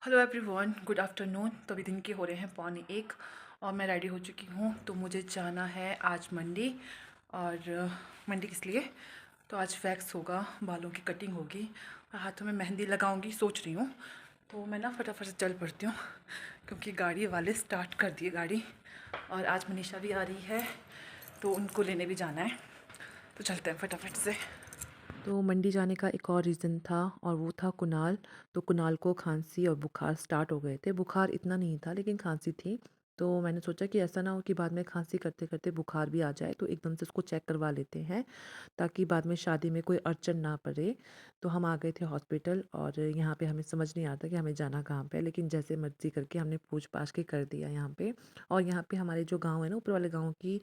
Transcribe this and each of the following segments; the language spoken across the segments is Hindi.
Hello everyone, good afternoon. तो अभी दिन के हो रहे हैं 12:45 और मैं रेडी हो चुकी हूँ। तो मुझे जाना है आज मंडी। और मंडी किस लिए? तो आज वैक्स होगा, बालों की कटिंग होगी और हाथों में मेहंदी लगाऊंगी सोच रही हूँ। तो मैं ना फटाफट से चल पड़ती हूँ क्योंकि गाड़ी वाले स्टार्ट कर दिए गाड़ी। और आज मनीषा भी आ रही है तो उनको लेने भी जाना है। तो चलते हैं फटाफट से। तो मंडी जाने का एक और रीज़न था और वो था कुणाल। तो कुणाल को खांसी और बुखार स्टार्ट हो गए थे। बुखार इतना नहीं था लेकिन खांसी थी। तो मैंने सोचा कि ऐसा ना हो कि बाद में खांसी करते करते बुखार भी आ जाए, तो एकदम से उसको चेक करवा लेते हैं ताकि बाद में शादी में कोई अड़चन ना पड़े। तो हम आ गए थे हॉस्पिटल और यहाँ पे हमें समझ नहीं आता कि हमें जाना कहाँ पे है, लेकिन जैसे मर्जी करके हमने पूछ पाछ के कर दिया यहाँ पे। और यहाँ पे हमारे जो गाँव है ना, ऊपर वाले गाँव की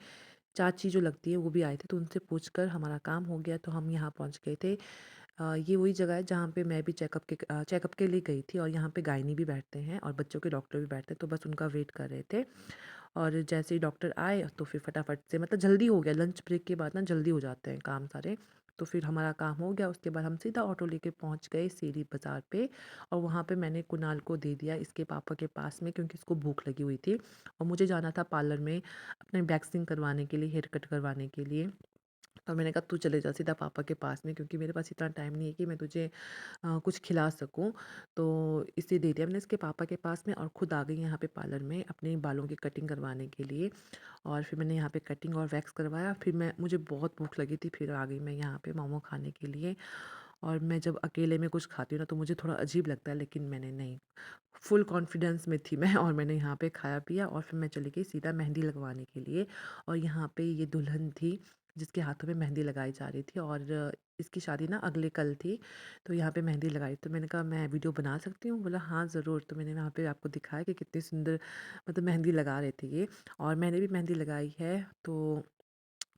चाची जो लगती है वो भी आए थे, तो उनसे पूछकर हमारा काम हो गया। तो हम यहाँ पहुँच गए थे। ये वही जगह है जहाँ पे मैं भी चेकअप के लिए गई थी। और यहाँ पे गायनी भी बैठते हैं और बच्चों के डॉक्टर भी बैठते हैं, तो बस उनका वेट कर रहे थे। और जैसे ही डॉक्टर आए तो फिर फटाफट से, मतलब जल्दी हो गया, लंच ब्रेक के बाद ना जल्दी हो जाते हैं काम सारे। तो फिर हमारा काम हो गया। उसके बाद हम सीधा ऑटो लेके पहुँच गए सीरी बाज़ार पे। और वहाँ पे मैंने कुणाल को दे दिया इसके पापा के पास में, क्योंकि इसको भूख लगी हुई थी। और मुझे जाना था पार्लर में अपने वैक्सिंग करवाने के लिए, हेयर कट करवाने के लिए। और मैंने कहा तू चले जा सीधा पापा के पास में, क्योंकि मेरे पास इतना टाइम नहीं है कि मैं तुझे कुछ खिला सकूं। तो इसे दे दिया मैंने इसके पापा के पास में और ख़ुद आ गई यहाँ पे पार्लर में अपने बालों की कटिंग करवाने के लिए। और फिर मैंने यहाँ पे कटिंग और वैक्स करवाया। फिर मुझे बहुत भूख लगी थी, फिर आ गई मैं यहाँ पे मोमो खाने के लिए। और मैं जब अकेले में कुछ खाती हूँ ना तो मुझे थोड़ा अजीब लगता है, लेकिन मैंने नहीं, फुल कॉन्फिडेंस में थी मैं। और मैंने यहाँ पे खाया पिया और फिर मैं चली गई सीधा मेहंदी लगवाने के लिए। और यहाँ पे ये दुल्हन थी जिसके हाथों में मेहंदी लगाई जा रही थी। और इसकी शादी ना अगले कल थी। तो यहाँ पे मेहंदी लगाई, तो मैंने कहा मैं वीडियो बना सकती हूँ? बोला हाँ ज़रूर। तो मैंने वहाँ पे आपको दिखाया कि कितनी सुंदर, मतलब मेहंदी लगा रहे थे ये। और मैंने भी मेहंदी लगाई है, तो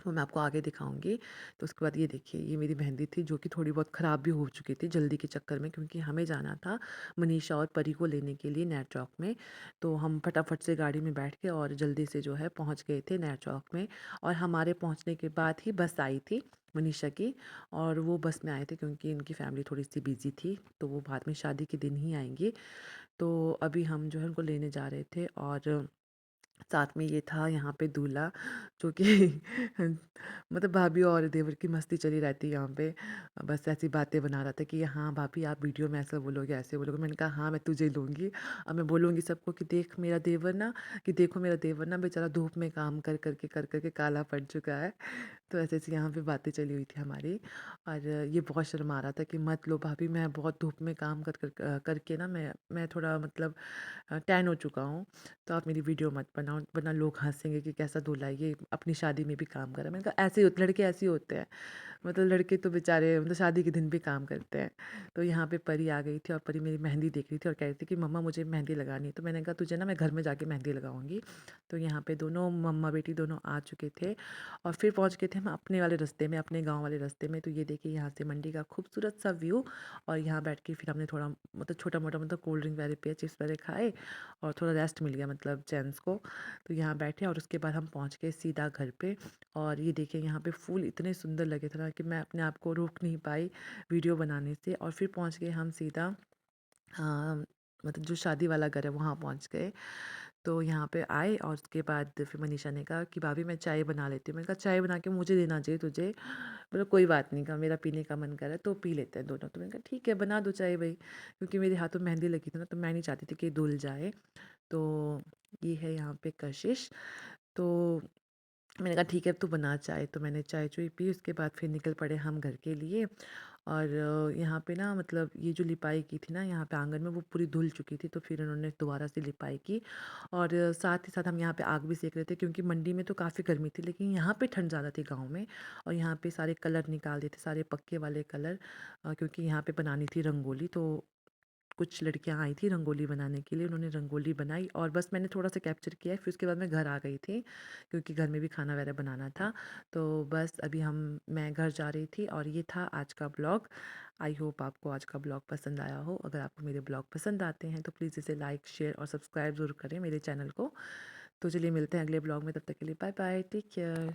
वो मैं आपको आगे दिखाऊँगी। तो उसके बाद ये देखिए, ये मेरी मेहंदी थी जो कि थोड़ी बहुत ख़राब भी हो चुकी थी जल्दी के चक्कर में, क्योंकि हमें जाना था मनीषा और परी को लेने के लिए नया चौक में। तो हम फटाफट से गाड़ी में बैठ के और जल्दी से जो है पहुँच गए थे नया चौक में। और हमारे पहुँचने के बाद ही बस आई थी मनीषा की। और वो बस में आए थे क्योंकि इनकी फैमिली थोड़ी-सी बिज़ी थी, तो वो बाद में शादी के दिन ही आएँगी। तो अभी हम जो है उनको लेने जा रहे थे। और साथ में ये था यहाँ पे दूल्हा, जो कि मतलब भाभी और देवर की मस्ती चली रहती है यहाँ पे। बस ऐसी बातें बना रहा था कि हाँ भाभी आप वीडियो में ऐसा बोलोगे ऐसे बोलोगे। मैंने कहा हाँ मैं तुझे लूँगी और मैं बोलूँगी सबको कि देख मेरा देवर ना, कि देखो मेरा देवर ना बेचारा धूप में काम कर करके काला पड़ चुका है। तो ऐसे-ऐसे यहाँ पे बातें चली हुई थी हमारी। और ये बहुत शर्मा रहा था कि मत लो भाभी, मैं बहुत धूप में काम करके ना मैं थोड़ा मतलब टैन हो चुका हूँ, तो आप मेरी वीडियो मत बनाओ वरना लोग हँसेंगे कि कैसा दूल्हा है ये, अपनी शादी में भी काम कर रहा है। मैंने कहा ऐसे ही होते लड़के, ऐसे ही होते हैं। मतलब लड़के तो बेचारे मतलब शादी के दिन भी काम करते हैं। तो यहाँ पे परी आ गई थी और परी मेरी मेहंदी देख रही थी और कह रही थी कि मम्मा मुझे मेहंदी लगानी है। तो मैंने कहा तुझे ना मैं घर में जाके मेहंदी लगाऊंगी। तो यहाँ पे दोनों मम्मा बेटी दोनों आ चुके थे। और फिर पहुँच गए थे हम अपने वाले रास्ते में, अपने गाँव वाले रास्ते में। तो ये देखिए यहाँ से मंडी का खूबसूरत सा व्यू। और यहाँ बैठ के फिर हमने थोड़ा मतलब छोटा मोटा मतलब कोल्ड ड्रिंक वगैरह पिए, चिप्स वगैरह खाए और थोड़ा रेस्ट मिल गया मतलब जेंट्स को। तो यहाँ बैठे और उसके बाद हम पहुँच गए सीधा घर पे। और ये देखिए यहाँ पे फूल इतने सुंदर लगे थे ना कि मैं अपने आप को रोक नहीं पाई वीडियो बनाने से। और फिर पहुँच गए हम सीधा मतलब जो शादी वाला घर है वहाँ पहुँच गए। तो यहाँ पे आए और उसके बाद फिर मनीषा ने कहा कि भाभी मैं चाय बना लेती हूँ। मैंने कहा चाय बना के मुझे देना चाहिए तुझे? बोला कोई बात नहीं, कहा मेरा पीने का मन कर रहा है तो पी लेते हैं दोनों। तो मैंने कहा ठीक है बना दो चाय भाई, क्योंकि मेरे हाथों में मेहंदी लगी थी ना, तो मैं नहीं चाहती थी कि धुल जाए। तो ये है यहाँ पे कशिश। तो मैंने कहा ठीक है अब तू बना चाय। तो मैंने चाय-चुई पी, उसके बाद फिर निकल पड़े हम घर के लिए। और यहाँ पे ना मतलब ये जो लिपाई की थी ना यहाँ पे आँगन में, वो पूरी धुल चुकी थी, तो फिर उन्होंने दोबारा से लिपाई की। और साथ ही साथ हम यहाँ पे आग भी सेक रहे थे, क्योंकि मंडी में तो काफ़ी गर्मी थी लेकिन यहाँ पे ठंड ज़्यादा थी गाँव में। और यहाँ पे सारे कलर निकाल दिए थे, सारे पक्के वाले कलर, क्योंकि यहाँ पे बनानी थी रंगोली। तो कुछ लड़कियाँ आई थी रंगोली बनाने के लिए, उन्होंने रंगोली बनाई और बस मैंने थोड़ा-सा कैप्चर किया है। फिर उसके बाद मैं घर आ गई थी, क्योंकि घर में भी खाना वगैरह बनाना था। तो बस अभी मैं घर जा रही थी और ये था आज का ब्लॉग। आई होप आपको आज का ब्लॉग पसंद आया हो। अगर आपको मेरे ब्लॉग पसंद आते हैं तो प्लीज़ इसे लाइक, शेयर और सब्सक्राइब ज़रूर करें मेरे चैनल को। तो चलिए मिलते हैं अगले ब्लॉग में, तब तक के लिए बाय बाय, टेक केयर।